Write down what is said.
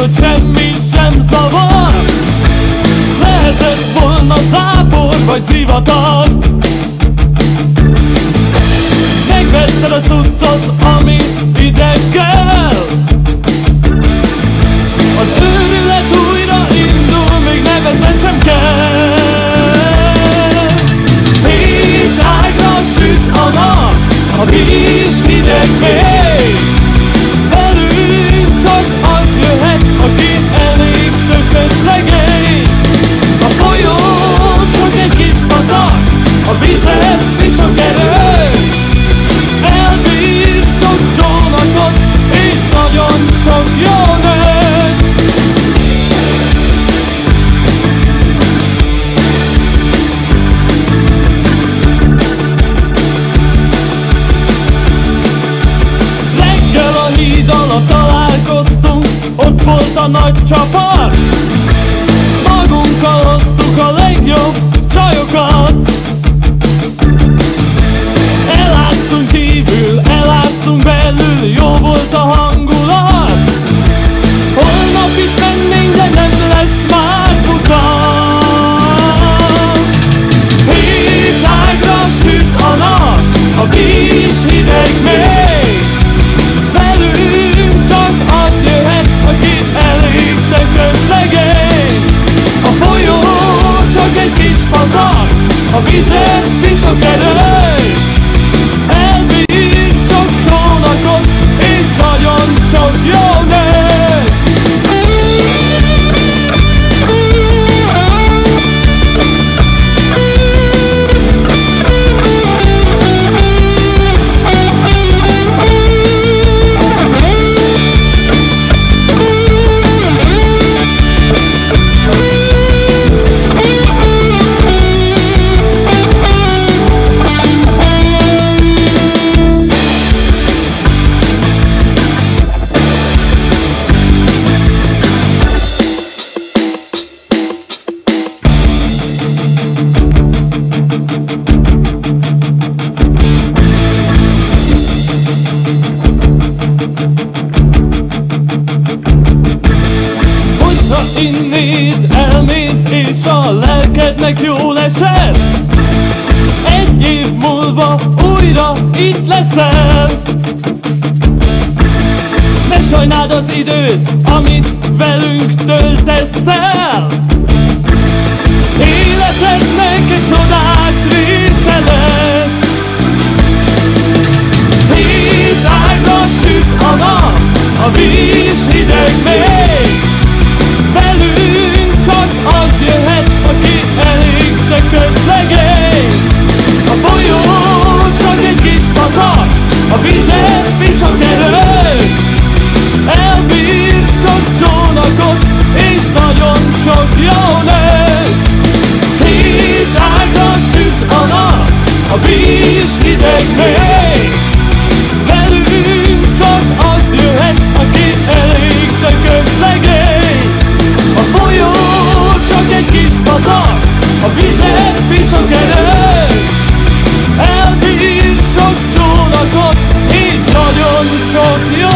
hogy semmi sem zavar. Lehetett volna zápor vagy zivatar. Megvetted a cuccot, ami ide kell. Az őrület újra indul, még nevezned sem kell. 7 ágra süt a nap, a víz hideg még. Velünk csak az jöhet, aki elég tökös legény. A folyó csak egy kis patak, a vizet viszont erős. Elbír sok csónakot és nagyon sok jó nőt. Reggel a híd alatt találkoztunk, ott volt a nagy csapat. Magunkkal hoztuk a legjobb csajokat. Eláztunk kívül, eláztunk belül, jó volt a hangulat. Holnap is mennénk, de nem lesz már futam. 7 ágra süt a nap, a víz hideg még. Velünk csak az jöhet, aki elég tökös legény. A folyó csak egy kis patak, a vizet viszont erős. Elbír sok csónakot és nagyon sok jó nőt. Innét elmész és a lelkednek jól esett. Egy év múlva újra itt leszel. Ne sajnáld az időt, amit velünk töltesz el. Életednek egy csodás része lesz. 7 ágra süt a nap, a víz hideg még. Velünk csak az jöhet, aki elég tökös legény. A folyó csak egy kis patak, a vizet viszont erős. Elbír sok csónakot és nagyon sok jó nőt. 7 ágra süt a nap, a víz hideg még. Velünk csak az jöhet, aki elég tökös legény. A folyó csak egy kis patak, a vizet viszont erős. Elbír sok csónakot és nagyon sok jó